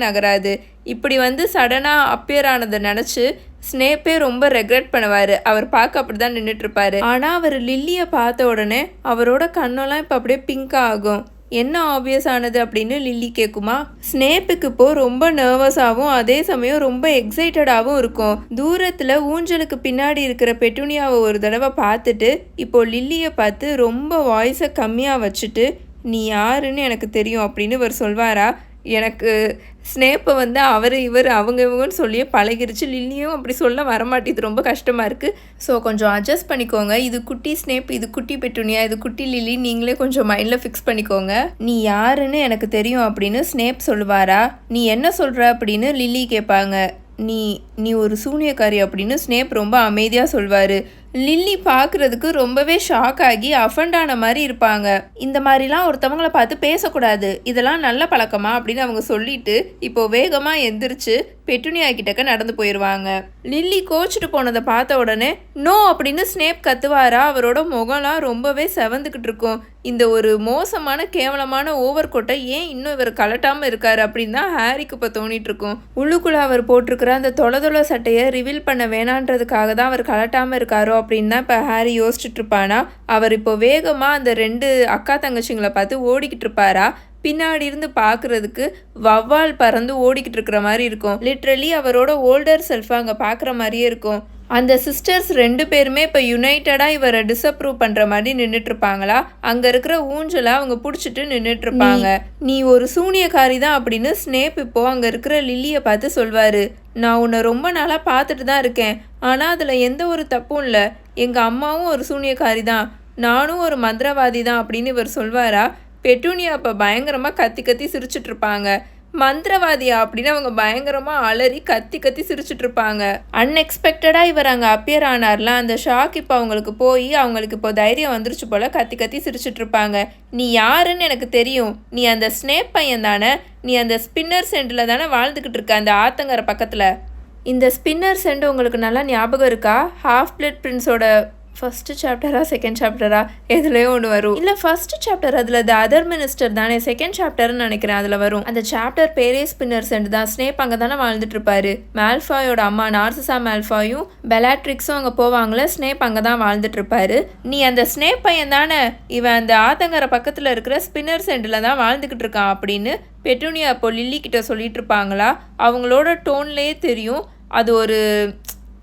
நகராது. இப்படி வந்து சடனாக அப்பியர் ஆனதை நினச்சி ஸ்னேப்பே ரொம்ப ரெக்ரெட் பண்ணுவார். அவர் பார்க்க அப்படி தான் நின்றுட்டுருப்பாரு. ஆனால் அவர் லில்லியை பார்த்த உடனே அவரோட கண்ணெல்லாம் இப்போ அப்படியே பிங்காக ஆகும். என்ன ஆப்வியஸ் ஆனது அப்படின்னு லில்லி கேட்குமா. ஸ்னேப்புக்கு இப்போ ரொம்ப நர்வஸாகவும் அதே சமயம் ரொம்ப எக்ஸைட்டடாகவும் இருக்கும். தூரத்தில் ஊஞ்சலுக்கு பின்னாடி இருக்கிற பெட்டுனியாவை ஒரு தடவை பார்த்துட்டு இப்போ லில்லியை பார்த்து ரொம்ப வாய்ஸை கம்மியாக வச்சுட்டு, நீ யாருன்னு எனக்கு தெரியும் அப்படின்னு இவர் சொல்வாரா. எனக்கு ஸ்னேப்பை வந்து அவர் இவர் அவங்க இவங்கன்னு சொல்லியே பழகிருச்சு. லில்லியும் அப்படி சொல்ல வரமாட்டேது, ரொம்ப கஷ்டமாக இருக்குது. ஸோ கொஞ்சம் அட்ஜஸ்ட் பண்ணிக்கோங்க. இது குட்டி ஸ்னேப், இது குட்டி பெட்டுனியா, இது குட்டி லில்லி, நீங்களே கொஞ்சம் மைண்டில் ஃபிக்ஸ் பண்ணிக்கோங்க. நீ யாருன்னு எனக்கு தெரியும் அப்படின்னு ஸ்னேப் சொல்லுவாரா. நீ என்ன சொல்கிற அப்படின்னு லில்லி கேட்பாங்க. நீ ஒரு சூனியக்காரி அப்படின்னு ஸ்னேப் ரொம்ப அமைதியாக சொல்வார். லில்லி பார்க்குறதுக்கு ரொம்பவே ஷாக் ஆகி அஃபண்டான மாதிரி இருப்பாங்க. இந்த மாதிரிலாம் ஒருத்தவங்களை பார்த்து பேசக்கூடாது, இதெல்லாம் நல்ல பழக்கமா அப்படின்னு அவங்க சொல்லிட்டு இப்போ வேகமாக எந்திரிச்சு பெட்டுனியா கிட்டக்க நடந்து போயிடுவாங்க. லில்லி கோச்சிட்டு போனதை பார்த்த உடனே நோ அப்படின்னு ஸ்னேப் கத்துவாரா. அவரோட முகம்லாம் ரொம்பவே செவந்துக்கிட்டு இருக்கும். இந்த ஒரு மோசமான கேவலமான ஓவர் கோட்டை ஏன் இன்னும் இவர் கலட்டாமல் இருக்காரு அப்படின்னு தான் ஹாரிக்கு இப்போ தோணிட்டு இருக்கும். உள்ளுக்குள்ளே அவர் போட்டிருக்கிற அந்த தொலை சட்டையை ரிவீல் பண்ண வேணான்றதுக்காக தான் அவர் கலட்டாமல் இருக்காரோ அப்படின்னு தான் இப்போ ஹாரி யோசிச்சுட்டு இருப்பானா. அவர் இப்போ வேகமாக அந்த 2 அக்கா தங்கச்சிங்களை பார்த்து ஓடிக்கிட்டு இருப்பாரா. பின்னாடி இருந்து பார்க்குறதுக்கு வவ்வால் பறந்து ஓடிக்கிட்டு இருக்கிற மாதிரி இருக்கும். லிட்ரலி அவரோட ஓல்டர் செல்ஃபை அங்கே பார்க்குற மாதிரியே இருக்கும். அந்த சிஸ்டர்ஸ் 2 பேருமே இப்போ யுனைட்டடாக இவரை டிஸ்அப்ரூவ் பண்ணுற மாதிரி நின்றுட்டுருப்பாங்களா. அங்கே இருக்கிற ஊஞ்சலை அவங்க பிடிச்சிட்டு நின்றுட்டுருப்பாங்க. நீ ஒரு சூனியக்காரி தான் அப்படின்னு ஸ்னேப் இப்போ அங்கே இருக்கிற லில்லியை பார்த்து சொல்வார். நான் உன்னை ரொம்ப நாளாக பார்த்துட்டு தான் இருக்கேன், ஆனால் அதில் எந்த ஒரு தப்பும் இல்லை. எங்கள் அம்மாவும் ஒரு சூனியக்காரி தான், நானும் ஒரு மந்திரவாதி தான் அப்படின்னு இவர் சொல்வாரா. பெட்டுனியா அப்போ பயங்கரமாக கத்தி சிரிச்சிட்ருப்பாங்க. மந்திரவாதியா அப்படின்னு அவங்க பயங்கரமாக அலறி கத்தி சிரிச்சிட்ருப்பாங்க. அன்எக்ஸ்பெக்டடாக இவர் அங்கே அப்பியர் ஆனார்ல, அந்த ஷாக் இப்போ அவங்களுக்கு போய் அவங்களுக்கு இப்போ தைரியம் வந்துருச்சு போல் கத்தி சிரிச்சிட்ருப்பாங்க. நீ யாருன்னு எனக்கு தெரியும், நீ அந்த ஸ்னேப் பையன் தானே, நீ அந்த ஸ்பின்னர் சென்டில் தானே வாழ்ந்துக்கிட்டு இருக்க அந்த ஆத்தங்கரை பக்கத்தில். இந்த ஸ்பின்னர் சென்ட் உங்களுக்கு நல்லா ஞாபகம் இருக்கா? ஹாஃப் பிளட் பிரின்ஸோட ஃபஸ்ட்டு சாப்டரா செகண்ட் சாப்டரா எதுலேயோ ஒன்று வரும். இல்லை ஃபஸ்ட்டு சாப்டர், அதில் த அதர் மினிஸ்டர் தானே, செகண்ட் சாப்டர்னு நினைக்கிறேன் அதில் வரும். அந்த சாப்டர் பேரே ஸ்பின்னர் சென்ட் தான். ஸ்னேப் அங்கே தானே வாழ்ந்துட்டு இருப்பாரு. மால்ஃபாயோட அம்மா நார்சிசா மால்ஃபாயும் பெலாட்ரிக்ஸும் அங்கே போவாங்களே, ஸ்னேப் அங்கே தான் வாழ்ந்துட்டு இருப்பாரு. நீ அந்த ஸ்னேப் பையன் தானே, இவன் அந்த ஆத்தங்கரை பக்கத்தில் இருக்கிற ஸ்பின்னர் சென்டில் தான் வாழ்ந்துக்கிட்டு இருக்கான் அப்படின்னு பெட்டுனியா அப்போ லில்லி கிட்ட சொல்லிட்டு இருப்பாங்களா. அவங்களோட டோன்லேயே தெரியும் அது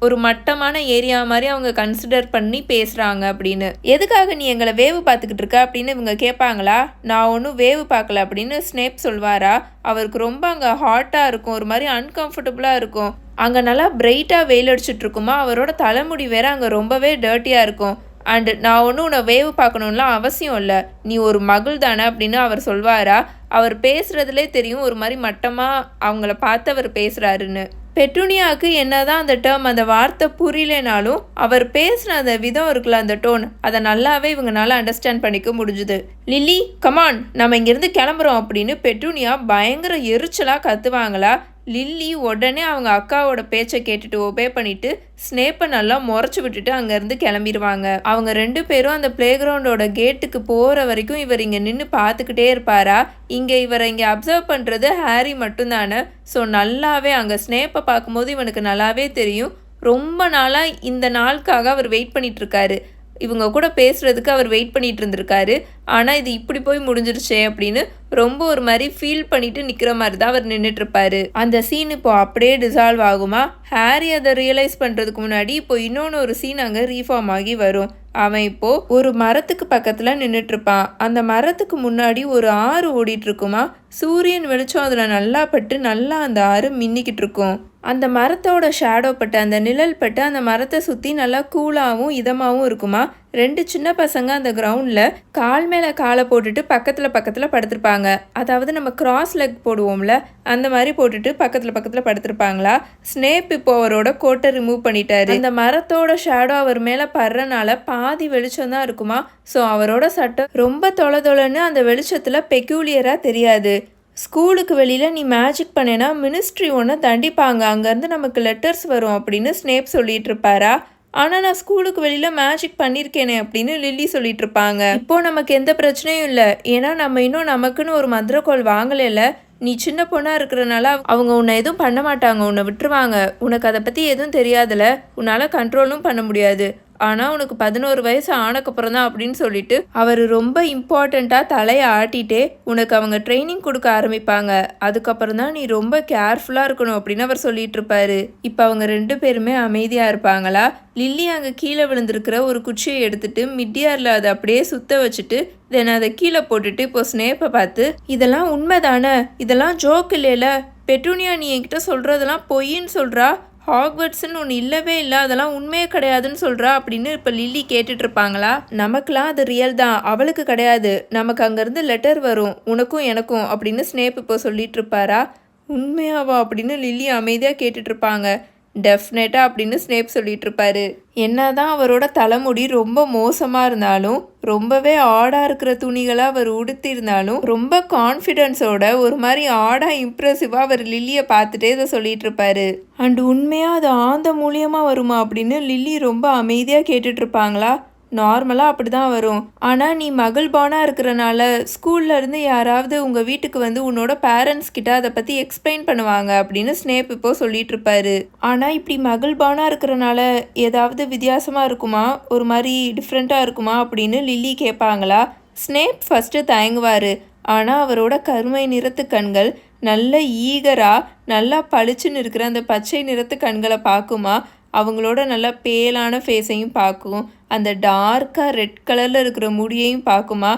ஒரு மட்டமான ஏரியா மாதிரி அவங்க கன்சிடர் பண்ணி பேசுகிறாங்க அப்படின்னு. எதுக்காக நீ எங்களை வேவு பார்த்துக்கிட்டு இருக்க அப்படின்னு இவங்க கேட்பாங்களா. நான் ஒன்றும் வேவு பார்க்கல அப்படின்னு ஸ்னேப் சொல்வாரா. அவருக்கு ரொம்ப அங்கே ஹாட்டாக இருக்கும், ஒரு மாதிரி அன்கம்ஃபர்டபுளாக இருக்கும். அங்கே நல்லா பிரைட்டாக வெயில் அடிச்சுட்டு இருக்குமா. அவரோட தலைமுடி வேற அங்கே ரொம்பவே டர்ட்டியாக இருக்கும். அண்டு நான் ஒன்றும் உன்னை வேவு பார்க்கணும்லாம் அவசியம் இல்லை, நீ ஒரு மகள் தானே அப்படின்னு அவர் சொல்வாரா. அவர் பேசுகிறதுலே தெரியும் ஒரு மாதிரி மட்டமாக அவங்கள பார்த்து அவர் பேசுகிறாருன்னு. பெட்டுனியாவுக்கு என்னதான் அந்த டேர்ம் அந்த வார்த்தை புரியலனாலும் அவர் பேசுன அந்த விதம் இருக்குல்ல, அந்த டோன், அதை நல்லாவே இவங்கனால அண்டர்ஸ்டாண்ட் பண்ணிக்க முடிஞ்சுது. லில்லி கமான் நம்ம இங்கேருந்து கிளம்புறோம் அப்படின்னு பெட்டுனியா பயங்கர எரிச்சலாக கத்துவாங்களா. லில்லி உடனே அவங்க அக்காவோட பேச்சை கேட்டுட்டு ஒபே பண்ணிட்டு ஸ்னேப்பை நல்லா முறைச்சி விட்டுட்டு அங்கேருந்து கிளம்பிடுவாங்க. அவங்க 2 பேரும் அந்த பிளே கிரவுண்டோட கேட்டுக்கு போகிற வரைக்கும் இவர் இங்கே நின்று பார்த்துக்கிட்டே இருப்பாரா. இங்கே இவரை இங்கே அப்சர்வ் பண்ணுறது ஹாரி மட்டும்தானே. ஸோ நல்லாவே அங்கே ஸ்னேப்பை பார்க்கும்போது இவனுக்கு நல்லாவே தெரியும் ரொம்ப நாளாக இந்த நாளுக்காக அவர் வெயிட் பண்ணிகிட்ருக்காரு. இவங்க கூட பேசுகிறதுக்கு அவர் வெயிட் பண்ணிகிட்டு இருந்திருக்காரு. ஆனால் இது இப்படி போய் முடிஞ்சிருச்சே அப்படின்னு ரொம்ப ஒரு மாதிரி ஃபீல் பண்ணிட்டு நிற்கிற மாதிரி தான் அவர் நின்றுட்டுருப்பாரு. அந்த சீன் இப்போ அப்படியே டிசால்வ் ஆகுமா. ஹாரி அதை ரியலைஸ் பண்ணுறதுக்கு முன்னாடி இப்போ இன்னொன்று ஒரு சீன் அங்கே ரீஃபார்ம் ஆகி வரும். அவன் இப்போ ஒரு மரத்துக்கு பக்கத்தில் நின்றுட்டுருப்பான். அந்த மரத்துக்கு முன்னாடி ஒரு ஆறு ஓடிட்டு இருக்குமா. சூரியன் வெளிச்சம் அதில் நல்லா பட்டு நல்லா அந்த ஆறு மின்னிக்கிட்டு இருக்கும். அந்த மரத்தோட ஷேடோ பட்டு அந்த நிழல் பட்டு அந்த மரத்தை சுற்றி நல்லா கூலாகவும் இதமாகவும் இருக்குமா. 2 சின்ன பசங்க அந்த கிரவுண்டில் கால் மேலே காலை போட்டுட்டு பக்கத்தில் படுத்திருப்பாங்க. அதாவது நம்ம கிராஸ் லெக் போடுவோம்ல அந்த மாதிரி போட்டுட்டு பக்கத்தில் படுத்திருப்பாங்களா. ஸ்னேப் இப்போ அவரோட கோட்டை ரிமூவ் பண்ணிட்டாரு. அந்த மரத்தோட ஷேடோ அவர் மேலே படுறனால பாதி வெளிச்சம் தான் இருக்குமா. ஸோ அவரோட சட்டை ரொம்ப தொலைன்னு அந்த வெளிச்சத்தில் பெக்யூலியராக தெரியாது. ஸ்கூலுக்கு வெளியில் நீ மேஜிக் பண்ணேன்னா மினிஸ்ட்ரி ஒன்று தண்டிப்பாங்க, அங்கேருந்து நமக்கு லெட்டர்ஸ் வரும் அப்படின்னு ஸ்னேப் சொல்லிட்டு இருப்பாரா. ஆனால் நான் ஸ்கூலுக்கு வெளியில் மேஜிக் பண்ணியிருக்கேனே அப்படின்னு லில்லி சொல்லிட்டு இருப்பாங்க. இப்போது நமக்கு எந்த பிரச்சனையும் இல்லை, ஏன்னா நம்ம இன்னும் நமக்குன்னு ஒரு மந்திரக்கோள் வாங்கலைல. நீ சின்ன பொண்ணாக இருக்கிறனால அவங்க உன்னை எதுவும் பண்ண மாட்டாங்க, உன்னை விட்டுருவாங்க. உனக்கு அதை பற்றி எதுவும் தெரியாதுல, உன்னால் கண்ட்ரோலும் பண்ண முடியாது. ஆனால் உனக்கு 11 வயசு ஆனக்கப்புறம் தான் அப்படின்னு சொல்லிட்டு அவர் ரொம்ப இம்பார்ட்டண்ட்டாக தலையை ஆட்டிகிட்டே உனக்கு அவங்க ட்ரைனிங் கொடுக்க ஆரம்பிப்பாங்க. அதுக்கப்புறம் தான் நீ ரொம்ப கேர்ஃபுல்லாக இருக்கணும் அப்படின்னு அவர் சொல்லிட்டு இருப்பாரு. இப்போ அவங்க 2 பேருமே அமைதியாக இருப்பாங்களா? லில்லி அங்கே கீழே விழுந்திருக்கிற ஒரு குச்சியை எடுத்துட்டு மிட்டியாரில் அதை அப்படியே சுத்த வச்சுட்டு தென் அதை கீழே போட்டுட்டு இப்போ ஸ்னேப்பை பார்த்து, இதெல்லாம் உண்மைதானே, இதெல்லாம் ஜோக் இல்லைல, பெட்டூனியா நீ என்கிட்ட சொல்கிறதெல்லாம் பொய்ன்னு சொல்கிறா, ஹாக்வர்ட்ஸ்ன்னு ஒன்று இல்லவே இல்லை, அதெல்லாம் உண்மையே கிடையாதுன்னு சொல்கிறா அப்படின்னு இப்போ லில்லி கேட்டுட்ருப்பாங்களா? நமக்குலாம் அது ரியல் தான், அவளுக்கு கிடையாது, நமக்கு அங்கேருந்து லெட்டர் வரும் உனக்கும் எனக்கும் அப்படின்னு ஸ்னேப் இப்போ சொல்லிட்டு இருப்பாரா? உண்மையாவா அப்படின்னு லில்லி அமைதியாக கேட்டுட்ருப்பாங்க. டெஃபினட்டாக அப்படின்னு ஸ்னேப் சொல்லிட்டு இருப்பாரு. என்னதான் அவரோட தலைமுடி ரொம்ப மோசமாக இருந்தாலும் ரொம்பவே ஆடாக இருக்கிற துணிகளை அவர் உடுத்திருந்தாலும் ரொம்ப கான்ஃபிடென்ஸோட ஒரு மாதிரி ஆடாக இம்ப்ரெசிவாக அவர் லில்லியை பார்த்துட்டே இதை சொல்லிட்டு இருப்பாரு. அண்ட் உண்மையாக அது ஆந்த மூலியமாக வருமா அப்படின்னு லில்லி ரொம்ப அமைதியாக கேட்டுட்ருப்பாங்களா? நார்மலாக அப்படி தான் வரும். ஆனால் நீ மகிழ்பானாக இருக்கிறனால ஸ்கூல்லேருந்து யாராவது உங்கள் வீட்டுக்கு வந்து உன்னோட பேரண்ட்ஸ் கிட்ட அதை பற்றி எக்ஸ்பிளைன் பண்ணுவாங்க அப்படின்னு ஸ்னேப் இப்போ சொல்லிட்டு இருப்பாரு. ஆனால் இப்படி மகிழ்பானாக இருக்கிறனால ஏதாவது வித்தியாசமாக இருக்குமா, ஒரு மாதிரி டிஃப்ரெண்ட்டாக இருக்குமா அப்படின்னு லில்லி கேட்பாங்களா? ஸ்னேப் ஃபஸ்ட்டு தயங்குவார். ஆனால் அவரோட கருமை நிறத்து கண்கள் நல்ல ஈகராக நல்லா பளிச்சுன்னு இருக்கிற அந்த பச்சை நிறத்து கண்களை பார்க்குமா, அவங்களோட நல்லா பேலான ஃபேஸையும் பார்க்கும், அந்த டார்க்காக ரெட் கலரில் இருக்கிற முடியையும் பார்க்குமா?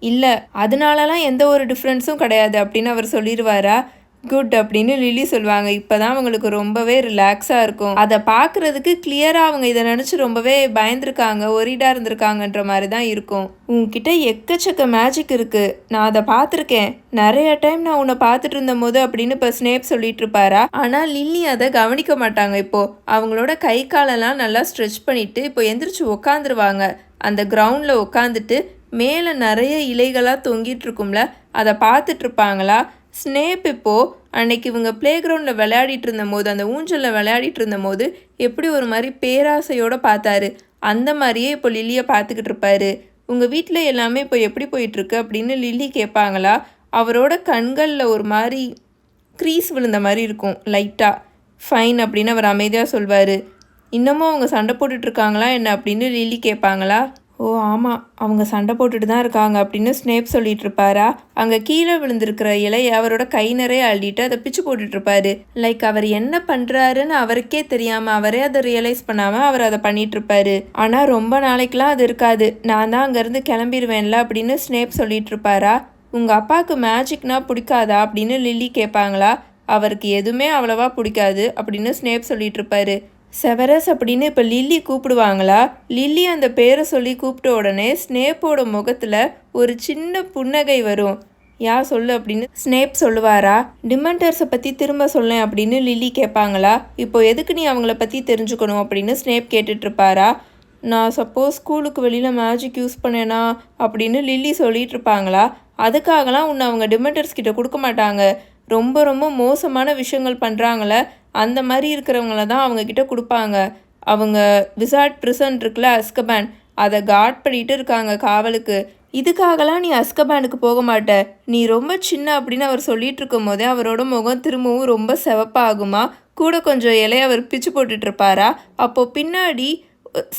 இல்லை, அதனாலலாம் எந்த ஒரு டிஃப்ரென்ஸும் கிடையாது அப்படின்னு அவர் சொல்லிடுவாரா? குட் அப்படின்னு லில்லி சொல்லுவாங்க. இப்போ தான் அவங்களுக்கு ரொம்பவே ரிலாக்ஸாக இருக்கும். அதை பார்க்குறதுக்கு கிளியராக அவங்க இதை நினச்சி ரொம்பவே பயந்துருக்காங்க, ஒரிடாக இருந்திருக்காங்கன்ற மாதிரி தான் இருக்கும். உன்கிட்ட எக்கச்சக்க மேஜிக் இருக்குது, நான் அதை பார்த்துருக்கேன், நிறைய டைம் நான் உன்னை பார்த்துட்டு இருந்த போது அப்படின்னு இப்போ ஸ்னேப் சொல்லிட்டு இருப்பாரா? ஆனால் லில்லி அதை கவனிக்க மாட்டாங்க. இப்போது அவங்களோட கை காலெல்லாம் நல்லா ஸ்ட்ரெச் பண்ணிவிட்டு இப்போ எந்திரிச்சு உக்காந்துருவாங்க. அந்த கிரவுண்டில் உட்காந்துட்டு மேலே நிறைய இலைகளாக தொங்கிட்டு இருக்கும்ல, அதை பார்த்துட்ருப்பாங்களா? ஸ்னேப் இப்போது அன்னைக்கு இவங்க ப்ளே கிரவுண்டில் விளையாடிட்டு இருந்த போது, அந்த ஊஞ்சலில் விளையாடிட்டு இருந்த போது எப்படி ஒரு மாதிரி பேராசையோடு பார்த்தாரு, அந்த மாதிரியே இப்போ லில்லியை பார்த்துக்கிட்டு இருப்பாரு. உங்கள் வீட்டில் எல்லாமே இப்போ எப்படி போயிட்டுருக்கு அப்படின்னு லில்லி கேட்பாங்களா? அவரோட கண்களில் ஒரு மாதிரி க்ரீஸ் விழுந்த மாதிரி இருக்கும் லைட்டாக. ஃபைன் அப்படின்னு அவர் அமைதியாக சொல்வார். இன்னமும் அவங்க சண்டை போட்டுட்ருக்காங்களா என்ன அப்படின்னு லில்லி கேட்பாங்களா? ஓ ஆமாம், அவங்க சண்டை போட்டுட்டு தான் இருக்காங்க அப்படின்னு ஸ்னேப் சொல்லிட்டு இருப்பாரா? அங்கே கீழே விழுந்திருக்கிற இலையை அவரோட கை நிறைய அள்ளிட்டு அதை பிச்சு போட்டுட்ருப்பாரு. லைக் அவர் என்ன பண்ணுறாருன்னு அவருக்கே தெரியாமல், அவரே அதை ரியலைஸ் பண்ணாமல் அவர் அதை பண்ணிகிட்ருப்பாரு. ஆனால் ரொம்ப நாளைக்கெலாம் அது இருக்காது, நான் தான் அங்கேருந்து கிளம்பிடுவேன்ல அப்படின்னு ஸ்னேப் சொல்லிட்டு இருப்பாரா? உங்கள் அப்பாவுக்கு மேஜிக்னா பிடிக்காதா அப்படின்னு லில்லி கேட்பாங்களா? அவருக்கு எதுவுமே அவ்வளவா பிடிக்காது அப்படின்னு ஸ்னேப் சொல்லிட்டு இருப்பாரு. செவரஸ் அப்படின்னு இப்போ லில்லி கூப்பிடுவாங்களா? லில்லி அந்த பேரை சொல்லி கூப்பிட்ட உடனே ஸ்னேப்போட முகத்தில் ஒரு சின்ன புன்னகை வரும். யா சொல்லு அப்படின்னு ஸ்னேப் சொல்லுவாரா? டிமெண்டர்ஸை பற்றி திரும்ப சொல்லேன் அப்படின்னு லில்லி கேட்பாங்களா? இப்போ எதுக்கு நீ அவங்கள பற்றி தெரிஞ்சுக்கணும் அப்படின்னு ஸ்னேப் கேட்டுட்ருப்பாரா? நான் சப்போஸ் ஸ்கூலுக்கு வெளியில் மேஜிக் யூஸ் பண்ணேனா அப்படின்னு லில்லி சொல்லிட்டு இருப்பாங்களா? அதுக்காகலாம் உன்னை அவங்க டிமெண்டர்ஸ் கிட்ட கொடுக்க மாட்டாங்க, ரொம்ப ரொம்ப மோசமான விஷயங்கள் பண்ணுறாங்களே அந்த மாதிரி இருக்கிறவங்கள தான் அவங்கக்கிட்ட கொடுப்பாங்க. அவங்க விசார்ட் பிரிசன் இருக்குல்ல, அஸ்கபேன், அதை காட் பண்ணிட்டு இருக்காங்க காவலுக்கு. இதுக்காகலாம் நீ அஸ்கபேனுக்கு போக மாட்ட, நீ ரொம்ப சின்ன அப்படின்னு அவர் சொல்லிட்டு இருக்கும் போதே அவரோட முகம் திரும்பவும் ரொம்ப செவப்பாகுமா? கூட கொஞ்சம் இலையை அவர் பிச்சு போட்டுட்ருப்பாரா? அப்போது பின்னாடி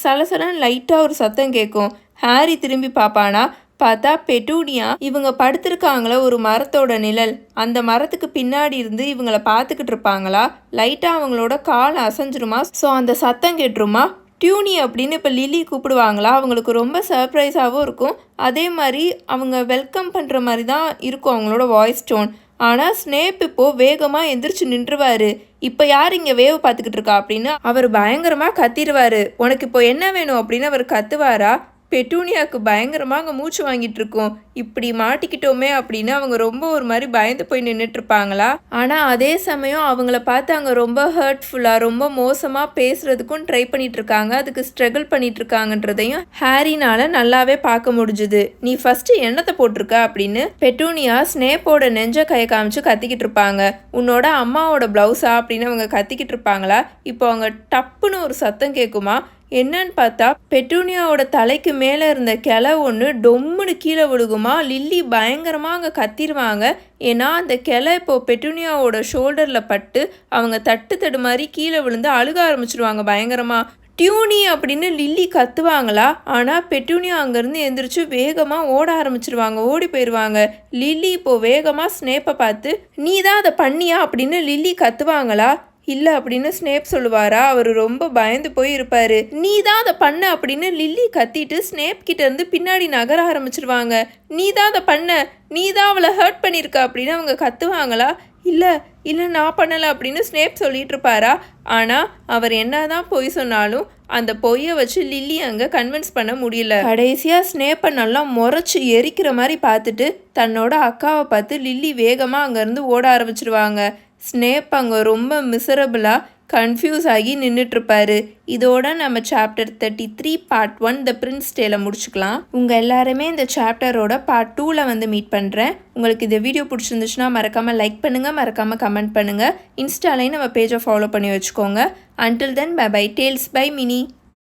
சலசலன்னு லைட்டாக ஒரு சத்தம் கேட்கும். ஹாரி திரும்பி பார்ப்பானா? பார்த்தா பெட்டூனியா இவங்க படுத்திருக்காங்களா ஒரு மரத்தோட நிழல், அந்த மரத்துக்கு பின்னாடி இருந்து இவங்களை பார்த்துக்கிட்டு இருப்பாங்களா? லைட்டாக அவங்களோட கால் அசைஞ்சிருமா, ஸோ அந்த சத்தம் கேட்டுருமா? டியூனி அப்படின்னு இப்போ லில்லி கூப்பிடுவாங்களா? அவங்களுக்கு ரொம்ப சர்ப்ரைஸாகவும் இருக்கும், அதே மாதிரி அவங்க வெல்கம் பண்ணுற மாதிரி தான் இருக்கும் அவங்களோட வாய்ஸ் டோன். ஆனால் ஸ்னேப் இப்போது வேகமாக எந்திரிச்சு நின்றுவார். இப்போ யார் இங்கே வேவு பார்த்துக்கிட்டு இருக்கா அப்படின்னு அவர் பயங்கரமாக கத்திடுவார். உனக்கு இப்போ என்ன வேணும் அப்படின்னு அவர் கத்துவாரா? பெட்டூனியாவுக்கு பயங்கரமாக அங்கே மூச்சு வாங்கிட்டு இருக்கோம், இப்படி மாட்டிக்கிட்டோமே அப்படின்னு அவங்க ரொம்ப ஒரு மாதிரி பயந்து போய் நின்றுட்டுருப்பாங்களா? ஆனால் அதே சமயம் அவங்கள பார்த்து அங்கே ரொம்ப ஹர்ட்ஃபுல்லாக ரொம்ப மோசமாக பேசுகிறதுக்கும் ட்ரை பண்ணிகிட்ருக்காங்க, அதுக்கு ஸ்ட்ரகிள் பண்ணிகிட்ருக்காங்கன்றதையும் ஹாரினால் நல்லாவே பார்க்க முடிஞ்சுது. நீ ஃபஸ்ட்டு எண்ணத்தை போட்டிருக்க அப்படின்னு பெட்டூனியா ஸ்னேப்போட நெஞ்ச கையை காமிச்சு கத்திக்கிட்டு இருப்பாங்க. உன்னோட அம்மாவோட ப்ளவுஸா அப்படின்னு அவங்க கத்திக்கிட்டு இருப்பாங்களா? இப்போ அவங்க டப்புன்னு ஒரு சத்தம் கேட்குமா? என்னன்னு பார்த்தா பெட்டூனியாவோட தலைக்கு மேலே இருந்த கிளை ஒன்று டொம்முன்னு கீழே விழுகுமா? லில்லி பயங்கரமாக அங்கே கத்திடுவாங்க. ஏன்னா அந்த கிளை இப்போது பெட்டூனியாவோட ஷோல்டரில் பட்டு அவங்க தட்டு தடு மாதிரி கீழே விழுந்து அழுக ஆரம்பிச்சிடுவாங்க பயங்கரமாக. டியூனி அப்படின்னு லில்லி கத்துவாங்களா? ஆனால் பெட்டூனியா அங்கேருந்து எந்திரிச்சு வேகமாக ஓட ஆரம்பிச்சிருவாங்க, ஓடி போயிடுவாங்க. லில்லி இப்போது வேகமாக ஸ்னேப்பை பார்த்து நீ தான் அதை பண்ணியா அப்படின்னு லில்லி கத்துவாங்களா? இல்லை அப்படின்னு ஸ்னேப் சொல்லுவாரா? அவர் ரொம்ப பயந்து போய் இருப்பார். நீ தான் அதை பண்ண அப்படின்னு லில்லி கத்திட்டு ஸ்னேப் கிட்டேருந்து பின்னாடி நகர ஆரம்பிச்சிருவாங்க. நீ தான் அதை பண்ண, நீ தான் அவளை ஹர்ட் பண்ணியிருக்க அப்படின்னு அவங்க கத்துவாங்களா? இல்லை இல்லை நான் பண்ணலை அப்படின்னு ஸ்னேப் சொல்லிட்டு இருப்பாரா? ஆனால் அவர் என்ன தான் பொய் சொன்னாலும் அந்த பொய்யை வச்சு லில்லி அங்கே கன்வின்ஸ் பண்ண முடியல. கடைசியாக ஸ்னேப்பை நல்லா முறைச்சி எரிக்கிற மாதிரி பார்த்துட்டு தன்னோட அக்காவை பார்த்து லில்லி வேகமாக அங்கேருந்து ஓட ஆரம்பிச்சிருவாங்க. ஸ்னேப் அங்கே ரொம்ப மிசரபிளாக கன்ஃபியூஸ் ஆகி நின்றுட்டுருப்பாரு. இதோட நம்ம சாப்டர் 33 பார்ட் 1 த பிரின்ஸ் டேலை முடிச்சுக்கலாம். உங்கள் எல்லாருமே இந்த சாப்டரோட பார்ட் 2ல் வந்து மீட் பண்ணுறேன். உங்களுக்கு இந்த வீடியோ பிடிச்சிருந்துச்சுன்னா மறக்காமல் லைக் பண்ணுங்கள், மறக்காமல் கமெண்ட் பண்ணுங்கள். இன்ஸ்டாலையும் நம்ம பேஜை ஃபாலோ பண்ணி வச்சுக்கோங்க. Until then bye bye. Tales by mini.